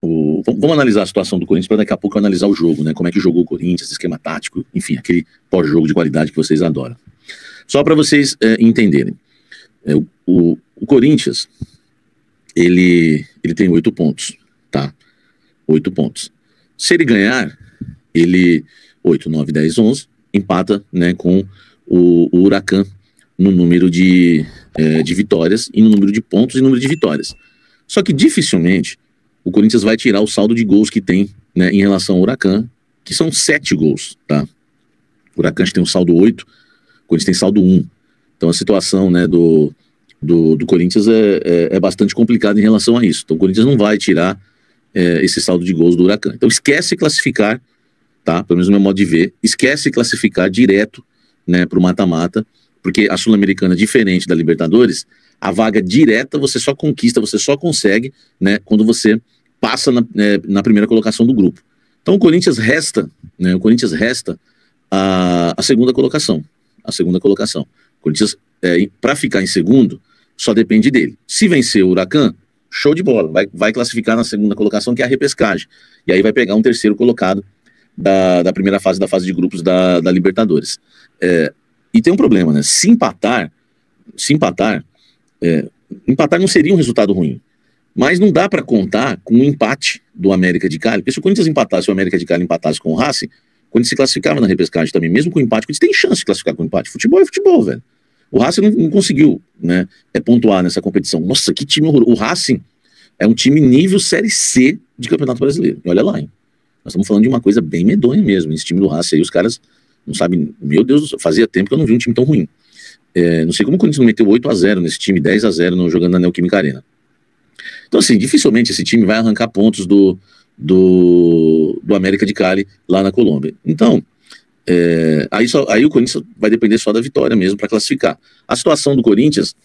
Vamos analisar a situação do Corinthians para daqui a pouco analisar o jogo, né? Como é que jogou o Corinthians, esquema tático, enfim, aquele pós-jogo de qualidade que vocês adoram. Só para vocês entenderem. O Corinthians, ele tem 8 pontos, tá? 8 pontos. Se ele ganhar, ele 8, 9, 10, 11, empata, né, com o Huracan no número de vitórias e no número de pontos e no número de vitórias. Só que dificilmente o Corinthians vai tirar o saldo de gols que tem, né, em relação ao Huracan, que são 7 gols, tá? O Huracan tem um saldo 8, o Corinthians tem saldo 1. Então a situação, né, do Corinthians é bastante complicada em relação a isso. Então o Corinthians não vai tirar esse saldo de gols do Huracan. Então esquece classificar, tá? Pelo menos no meu modo de ver, esquece classificar direto, né, para o mata-mata, porque a Sul-Americana, diferente da Libertadores, a vaga direta você só conquista, você só consegue, né, quando você passa na primeira colocação do grupo. Então o Corinthians resta, né, a segunda colocação. A segunda colocação. O Corinthians, para ficar em segundo, só depende dele. Se vencer o Huracan, show de bola, vai classificar na segunda colocação, que é a repescagem. E aí vai pegar um terceiro colocado da primeira fase, da fase de grupos da Libertadores. E tem um problema, né? Se empatar não seria um resultado ruim. Mas não dá para contar com o empate do América de Cali, porque se o Corinthians empatasse, o América de Cali empatasse com o Racing, quando se classificava na repescagem também, mesmo com o empate, o Corinthians tem chance de classificar com o empate. Futebol é futebol, velho. O Racing não conseguiu, né, pontuar nessa competição. Nossa, que time horroroso. O Racing é um time nível Série C de Campeonato Brasileiro. E olha lá, hein? Nós estamos falando de uma coisa bem medonha mesmo. Esse time do Racing aí, os caras não sabem... Meu Deus, fazia tempo que eu não vi um time tão ruim. Não sei como o Corinthians não meteu 8-0 nesse time, 10-0 jogando na Neoquímica Arena. Então, assim, dificilmente esse time vai arrancar pontos do América de Cali lá na Colômbia. Então, aí o Corinthians vai depender só da vitória mesmo para classificar. A situação do Corinthians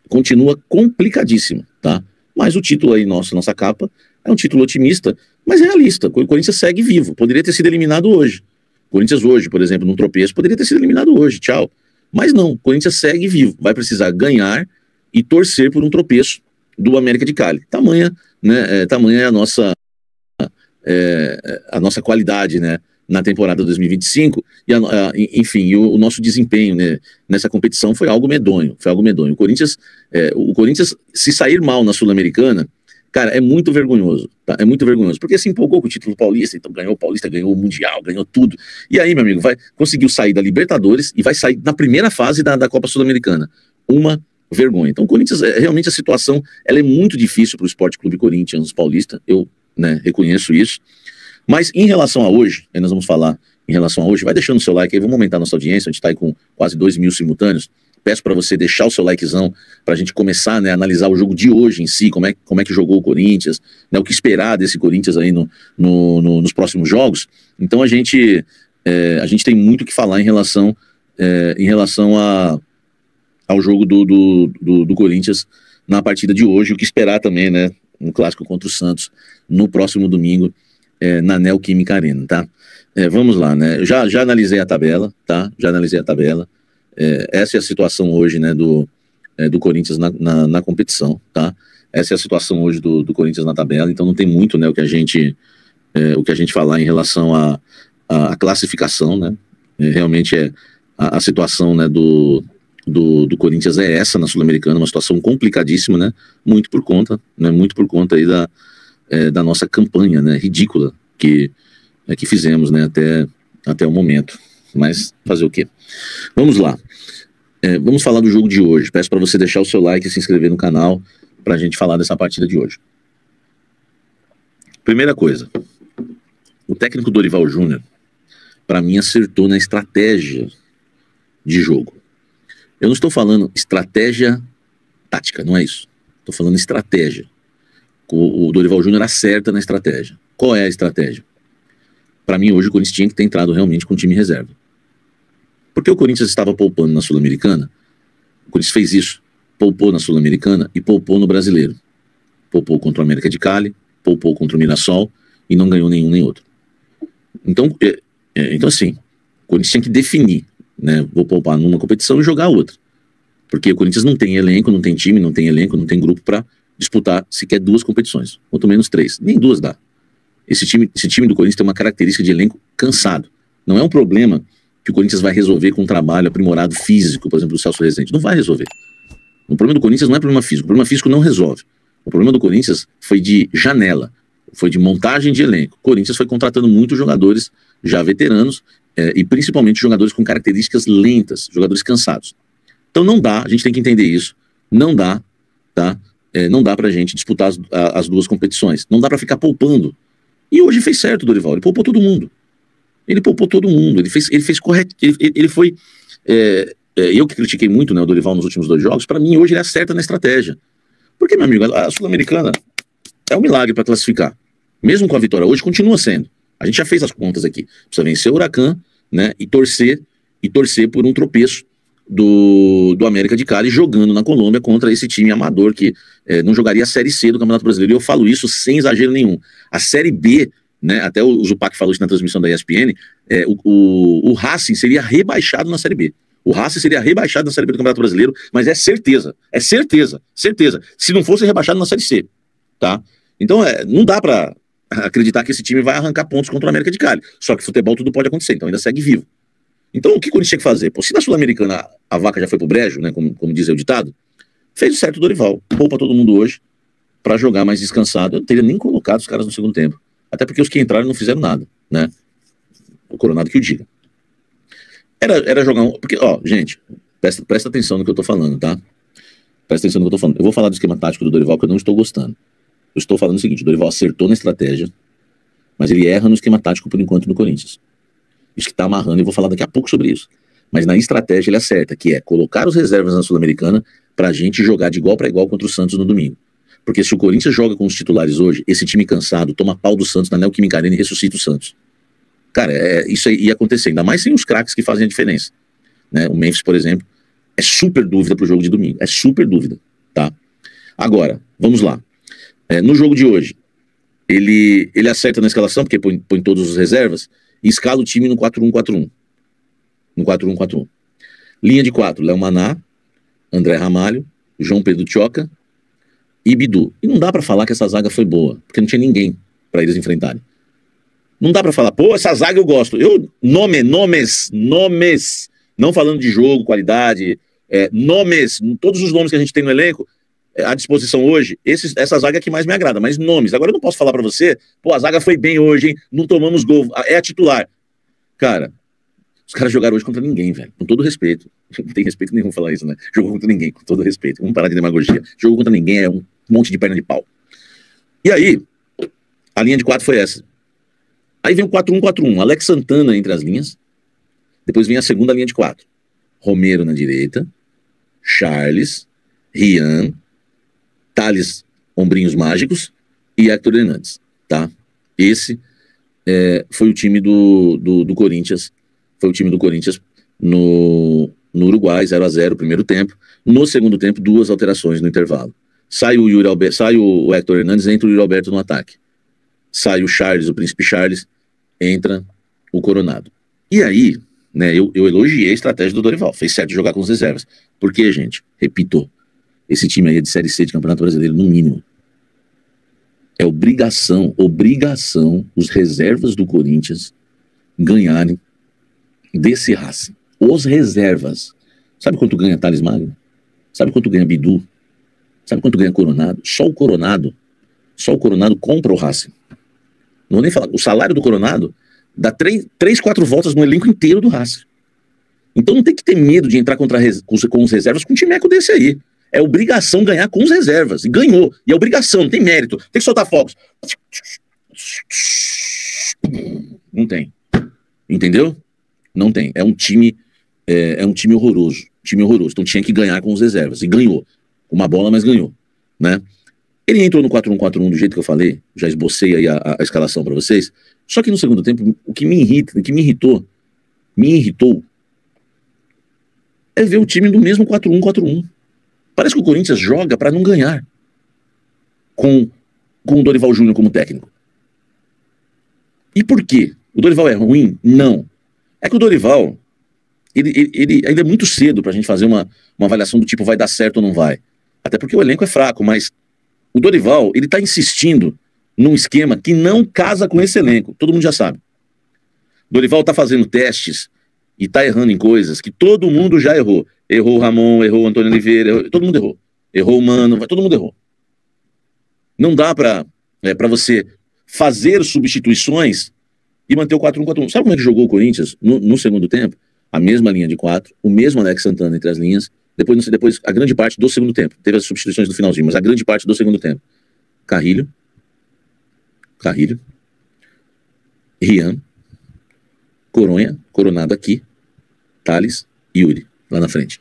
continua complicadíssima, tá? Mas o título aí, nossa capa, é um título otimista, mas realista. O Corinthians segue vivo, poderia ter sido eliminado hoje. O Corinthians hoje, por exemplo, num tropeço, poderia ter sido eliminado hoje, tchau. Mas não, o Corinthians segue vivo, vai precisar ganhar e torcer por um tropeço do América de Cali. Tamanha é a nossa qualidade, né, na temporada 2025, enfim, o nosso desempenho, né, nessa competição foi algo medonho, O Corinthians, se sair mal na Sul-Americana, cara, é muito vergonhoso, tá? É muito vergonhoso, porque se empolgou com o título paulista, então ganhou o Paulista, ganhou o Mundial, ganhou tudo, e aí, meu amigo, conseguiu sair da Libertadores e vai sair na primeira fase da Copa Sul-Americana. Uma vergonha. Então o Corinthians, realmente a situação, ela é muito difícil para o Sport Clube Corinthians Paulista, eu, né, reconheço isso, mas em relação a hoje, aí nós vamos falar em relação a hoje, vai deixando o seu like aí, vamos aumentar a nossa audiência, a gente está aí com quase 2.000 simultâneos, peço para você deixar o seu likezão, para a gente começar, né, a analisar o jogo de hoje em si, como é que jogou o Corinthians, né, o que esperar desse Corinthians aí nos próximos jogos. Então a gente tem muito o que falar em relação ao jogo do Corinthians na partida de hoje, o que esperar também, né, no clássico contra o Santos, no próximo domingo, na Neoquímica Arena, tá? Vamos lá, né, já analisei a tabela, tá? Essa é a situação hoje, né, do Corinthians na competição, tá? Essa é a situação hoje do Corinthians na tabela, então não tem muito, né, o que a gente falar em relação à classificação, né? Realmente a situação, né, do Corinthians é essa na Sul-Americana, uma situação complicadíssima, né? Muito por conta aí da nossa campanha, né, ridícula que fizemos, né, até o momento. Mas fazer o quê? Vamos lá. Vamos falar do jogo de hoje. Peço para você deixar o seu like e se inscrever no canal para a gente falar dessa partida de hoje. Primeira coisa, o técnico Dorival Júnior, para mim, acertou na estratégia de jogo. Eu não estou falando estratégia tática, não é isso. Estou falando estratégia. O Dorival Júnior acerta na estratégia. Qual é a estratégia? Para mim, hoje, o Corinthians tinha que ter entrado realmente com o time reserva. Porque o Corinthians estava poupando na Sul-Americana, o Corinthians fez isso, poupou na Sul-Americana e poupou no Brasileiro. Poupou contra o América de Cali, poupou contra o Mirassol e não ganhou nenhum nem outro. Então assim, o Corinthians tinha que definir, né, vou poupar numa competição e jogar outra. Porque o Corinthians não tem elenco, não tem time, não tem elenco, não tem grupo para disputar sequer 2 competições, quanto menos 3. Nem 2 dá. Esse time do Corinthians tem uma característica de elenco cansado. Não é um problema que o Corinthians vai resolver com um trabalho aprimorado físico, por exemplo, do Celso Rezende. Não vai resolver. O problema do Corinthians não é problema físico. O problema físico não resolve. O problema do Corinthians foi de janela, foi de montagem de elenco. O Corinthians foi contratando muitos jogadores já veteranos e principalmente jogadores com características lentas, jogadores cansados. Então não dá, a gente tem que entender isso. Não dá, tá? Não dá pra gente disputar as 2 competições. Não dá pra ficar poupando. E hoje fez certo o Dorival, ele poupou todo mundo. Ele poupou todo mundo, ele fez correto, ele foi... eu que critiquei muito, né, o Dorival nos últimos 2 jogos, pra mim hoje ele acerta na estratégia. Porque, meu amigo, a Sul-Americana é um milagre pra classificar. Mesmo com a vitória hoje, continua sendo. A gente já fez as contas aqui. Precisa vencer o Huracan, né, e torcer por um tropeço do América de Cali jogando na Colômbia contra esse time amador que não jogaria a Série C do Campeonato Brasileiro. E eu falo isso sem exagero nenhum. A Série B, né, até o Zupac falou isso na transmissão da ESPN, o Racing seria rebaixado na Série B. O Racing seria rebaixado na Série B do Campeonato Brasileiro, mas é certeza, certeza. Se não fosse rebaixado na Série C, tá? Então não dá pra acreditar que esse time vai arrancar pontos contra o América de Cali. Só que futebol tudo pode acontecer, então ainda segue vivo. Então o que o Corinthians tinha que fazer? Pô, se na Sul-Americana a vaca já foi pro brejo, né, como diz o ditado, fez o certo o Dorival. Poupa todo mundo hoje pra jogar mais descansado. Eu não teria nem colocado os caras no segundo tempo. Até porque os que entraram não fizeram nada, né? O Coronado que o diga. Era jogar um... Porque, ó, gente, presta atenção no que eu tô falando, tá? Presta atenção no que eu tô falando. Eu vou falar do esquema tático do Dorival que eu não estou gostando. Eu estou falando o seguinte, o Dorival acertou na estratégia, mas ele erra no esquema tático por enquanto no Corinthians. Isso que tá amarrando, e eu vou falar daqui a pouco sobre isso. Mas na estratégia ele acerta, que é colocar os reservas na Sul-Americana pra gente jogar de igual para igual contra o Santos no domingo. Porque se o Corinthians joga com os titulares hoje, esse time cansado toma pau do Santos na Neoquímica Arena e ressuscita o Santos. Cara, isso aí ia acontecer, ainda mais sem os craques que fazem a diferença. Né? O Memphis, por exemplo, é super dúvida pro jogo de domingo. É super dúvida, tá? Agora, vamos lá. No jogo de hoje, ele acerta na escalação, porque põe todos os reservas, e escala o time no 4-1-4-1. No 4-1-4-1. Linha de 4, Léo Maná, André Ramalho, João Pedro Tchoca e Bidu. E não dá pra falar que essa zaga foi boa, porque não tinha ninguém pra eles enfrentarem. Não dá pra falar, pô, essa zaga eu gosto. Nomes. Não falando de jogo, qualidade, nomes, todos os nomes que a gente tem no elenco, à disposição hoje, essa zaga é que mais me agrada, mas nomes. Agora eu não posso falar pra você, pô, a zaga foi bem hoje, hein, não tomamos gol, é a titular. Cara, os caras jogaram hoje contra ninguém, velho, com todo respeito. Não tem respeito nenhum falar isso, né? Jogou contra ninguém, com todo respeito. Vamos parar de demagogia. Jogou contra ninguém, é um monte de perna de pau. E aí, a linha de 4 foi essa. Aí vem o 4-1-4-1, Alex Santana entre as linhas. Depois vem a segunda linha de 4. Romero na direita, Charles, Rian, Thales, Ombrinhos Mágicos e Héctor Hernandes, tá? Esse foi o time do Corinthians, foi o time do Corinthians no Uruguai, 0-0, primeiro tempo. No segundo tempo, 2 alterações no intervalo. Sai o Héctor Hernandes, entra o Yuri Alberto no ataque. Sai o Charles, o Príncipe Charles, entra o Coronado. E aí, né, eu elogiei a estratégia do Dorival, fez certo de jogar com as reservas. Porque, gente, repito, esse time aí é de Série C de Campeonato Brasileiro, no mínimo. É obrigação, os reservas do Corinthians ganharem desse Racing. Os reservas. Sabe quanto ganha Thales Magno? Sabe quanto ganha Bidu? Sabe quanto ganha Coronado? Só o Coronado compra o Racing. Não vou nem falar. O salário do Coronado dá 3, 4 voltas no elenco inteiro do Racing. Então não tem que ter medo de entrar com os reservas com um timeco desse aí. É obrigação ganhar com os reservas. E ganhou. E é obrigação, não tem mérito. Tem que soltar fogos. Não tem. Entendeu? Não tem. É um time horroroso. Então tinha que ganhar com os reservas. E ganhou. Uma bola, mas ganhou. Né? Ele entrou no 4-1-4-1 do jeito que eu falei. Já esbocei aí a escalação para vocês. Só que no segundo tempo, o que me irritou, é ver o time do mesmo 4-1-4-1. Parece que o Corinthians joga para não ganhar com o Dorival Júnior como técnico. E por quê? O Dorival é ruim? Não. É que o Dorival, ele ainda é muito cedo pra gente fazer uma avaliação do tipo vai dar certo ou não vai. Até porque o elenco é fraco, mas O Dorival, ele tá insistindo num esquema que não casa com esse elenco. Todo mundo já sabe. O Dorival tá fazendo testes e tá errando em coisas que todo mundo já errou. Errou o Ramon, errou o Antônio Oliveira, todo mundo errou. Errou o Mano, todo mundo errou. Não dá pra você fazer substituições e manter o 4-1-4-1. Sabe como é que jogou o Corinthians no segundo tempo? A mesma linha de 4, o mesmo Alex Santana entre as linhas, depois a grande parte do segundo tempo. Teve as substituições no finalzinho, mas a grande parte do segundo tempo. Carrilho, Rian, Coronado aqui, Thales e Yuri, lá na frente.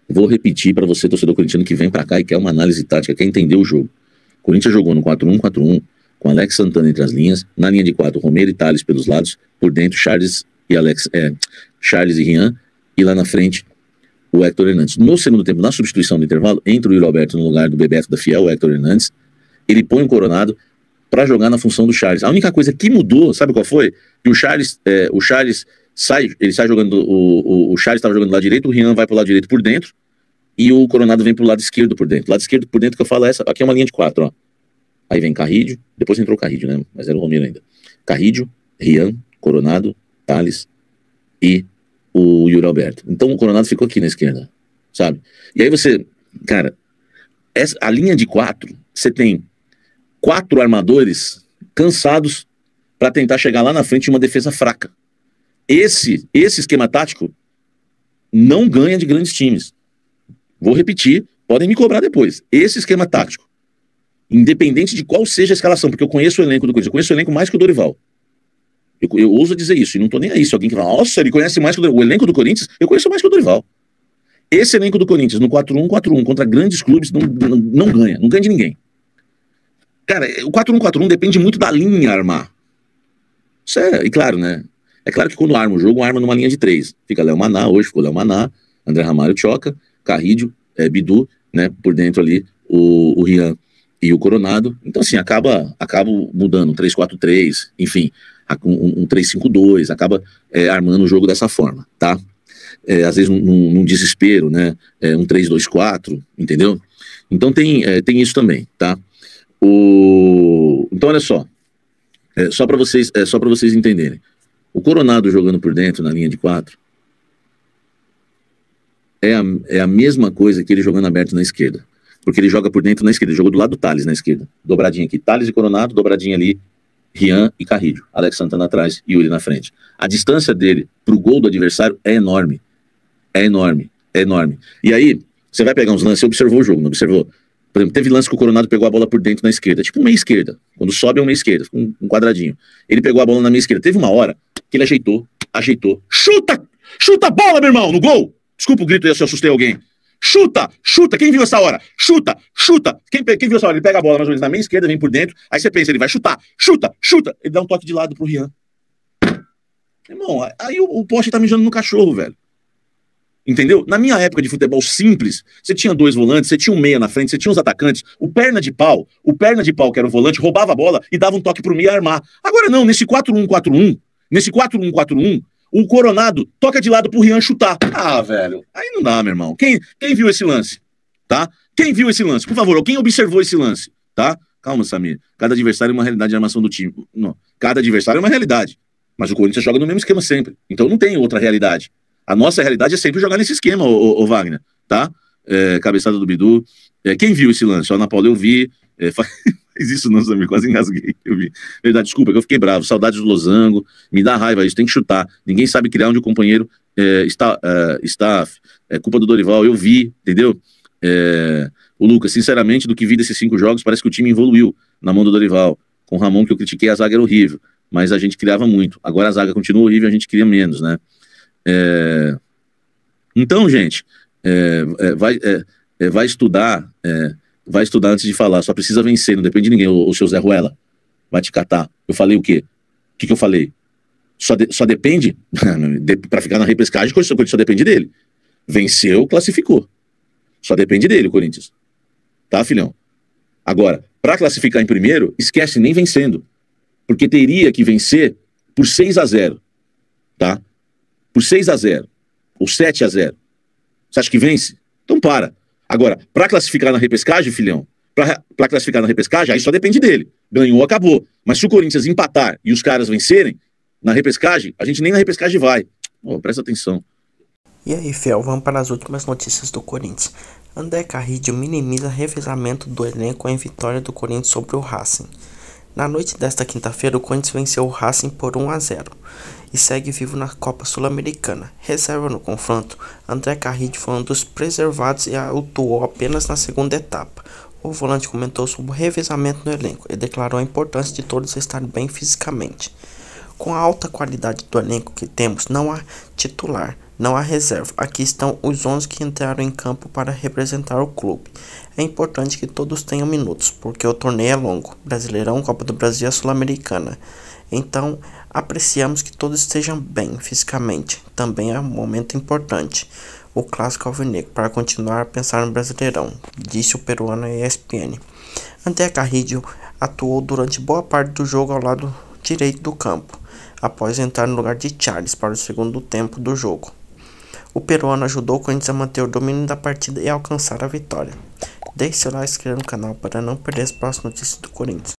Vou repetir para você, torcedor corintiano, que vem para cá e quer uma análise tática, quer entender o jogo. O Corinthians jogou no 4-1-4-1, com Alex Santana entre as linhas, na linha de 4, Romero e Thales pelos lados, por dentro, Charles e Rian, e lá na frente, o Héctor Hernandes. No segundo tempo, na substituição do intervalo, entra o Yuri Alberto no lugar do Bebeto da Fiel, o Héctor Hernandes, ele põe o Coronado para jogar na função do Charles. A única coisa que mudou, sabe qual foi? Que o Charles sai jogando, o Charles estava jogando do lado direito, o Rian vai pro lado direito por dentro, e o Coronado vem pro lado esquerdo por dentro. Lado esquerdo por dentro que eu falo aqui é uma linha de 4, ó. Aí vem Carrídio, depois entrou o Carrídio, né? Mas era o Romero ainda. Carrídio, Rian, Coronado, Thales e o Yuri Alberto. Então o Coronado ficou aqui na esquerda, sabe? E aí cara, a linha de 4, você tem 4 armadores cansados para tentar chegar lá na frente de uma defesa fraca. Esse esquema tático não ganha de grandes times. Vou repetir, podem me cobrar depois. Esse esquema tático, independente de qual seja a escalação, porque eu conheço o elenco do Corinthians, eu conheço o elenco mais que o Dorival. Eu ouso dizer isso, e não tô nem aí. Se alguém que fala, nossa, ele conhece mais que o Dorival. O elenco do Corinthians, eu conheço mais que o Dorival. Esse elenco do Corinthians, no 4-1-4-1, contra grandes clubes, não ganha de ninguém. Cara, o 4-1-4-1 depende muito da linha armar. Isso e claro, né? É claro que quando arma o jogo, arma numa linha de 3. Fica Léo Maná, hoje ficou Léo Maná, André Ramalho, Tchoca, Carrídio, Bidu, né? Por dentro ali, o Rian e o Coronado. Então, assim, acaba mudando um 3-4-3, enfim, um 3-5-2, acaba armando o jogo dessa forma, tá? Às vezes num desespero, né? Um 3-2-4, entendeu? Então tem isso também, tá? Então, olha só, só para vocês entenderem. O Coronado jogando por dentro na linha de 4 é a mesma coisa que ele jogando aberto na esquerda. Porque ele joga por dentro na esquerda, ele jogou do lado do Thales na esquerda. Dobradinha aqui, Thales e Coronado, dobradinha ali, Rian e Carrilho. Alex Santana atrás e Yuri na frente. A distância dele pro gol do adversário é enorme. É enorme. E aí, você vai pegar uns lances, você observou o jogo, não observou? Por exemplo, teve lance que o Coronado pegou a bola por dentro na esquerda, tipo meia esquerda. Quando sobe é uma meia esquerda, um quadradinho. Ele pegou a bola na meia esquerda. Teve uma hora que ele ajeitou. Chuta a bola, meu irmão, no gol! Desculpa o grito aí se eu assustei alguém. Chuta! Quem viu essa hora? Chuta! Quem viu essa hora? Ele pega a bola mais ou menos na meia esquerda, vem por dentro, aí você pensa, ele vai chutar. Ele dá um toque de lado pro Rian. Irmão, aí o poste tá mijando no cachorro, velho. Entendeu? Na minha época de futebol simples, você tinha 2 volantes, você tinha um meia na frente, você tinha os atacantes, o perna de pau, que era o volante, roubava a bola e dava um toque pro meia armar. Agora não, nesse 4-1-4-1, o Coronado toca de lado pro Rian chutar. Ah, velho, aí não dá, meu irmão. Quem viu esse lance? Tá? Quem viu esse lance? Por favor, quem observou esse lance? Tá? Calma, Samir. Cada adversário é uma realidade de armação do time. Não. Cada adversário é uma realidade. Mas o Corinthians joga no mesmo esquema sempre. Então não tem outra realidade. A nossa realidade é sempre jogar nesse esquema, ô Wagner, tá? Cabeçada do Bidu. Quem viu esse lance? Ana Paula, eu vi. Faz isso não, Samir, quase engasguei. Eu vi. Verdade, desculpa, que eu fiquei bravo. Saudades do Losango. Me dá raiva isso, tem que chutar. Ninguém sabe criar onde o companheiro está. É culpa do Dorival, eu vi, entendeu? O Lucas, sinceramente, do que vi desses 5 jogos, parece que o time evoluiu na mão do Dorival. Com o Ramon, que eu critiquei, a zaga era horrível. Mas a gente criava muito. Agora a zaga continua horrível, a gente cria menos, né? Então, gente, vai estudar antes de falar, só precisa vencer, não depende de ninguém. O seu Zé Ruela vai te catar. Eu falei o quê? O que eu falei? Só depende, para ficar na repescagem, só depende dele. Venceu, classificou. Só depende dele, o Corinthians. Tá, filhão? Agora, para classificar em primeiro, esquece nem vencendo. Porque teria que vencer por 6-0, tá? Por 6-0, ou 7-0. Você acha que vence? Então para. Agora, para classificar na repescagem, filhão, para classificar na repescagem, aí só depende dele. Ganhou, acabou. Mas se o Corinthians empatar e os caras vencerem, na repescagem, a gente nem na repescagem vai. Presta atenção. E aí, Fel, vamos para as últimas notícias do Corinthians. André Carrillo minimiza revezamento do elenco em vitória do Corinthians sobre o Racing. Na noite desta quinta-feira, o Corinthians venceu o Racing por 1-0 e segue vivo na Copa Sul-Americana. Reserva no confronto, André Carrillo foi um dos preservados e atuou apenas na segunda etapa. O volante comentou sobre o revezamento no elenco e declarou a importância de todos estarem bem fisicamente. Com a alta qualidade do elenco que temos, não há titular, não há reserva. Aqui estão os 11 que entraram em campo para representar o clube. É importante que todos tenham minutos, porque o torneio é longo. Brasileirão, Copa do Brasil e Sul-Americana. Então, apreciamos que todos estejam bem fisicamente. Também é um momento importante. O clássico alvinegro, para continuar a pensar no Brasileirão, disse o peruano à ESPN. André Carrillo atuou durante boa parte do jogo ao lado direito do campo, após entrar no lugar de Charles para o segundo tempo do jogo. O peruano ajudou o Corinthians a manter o domínio da partida e alcançar a vitória. Deixe seu like e se inscreva no canal para não perder as próximas notícias do Corinthians.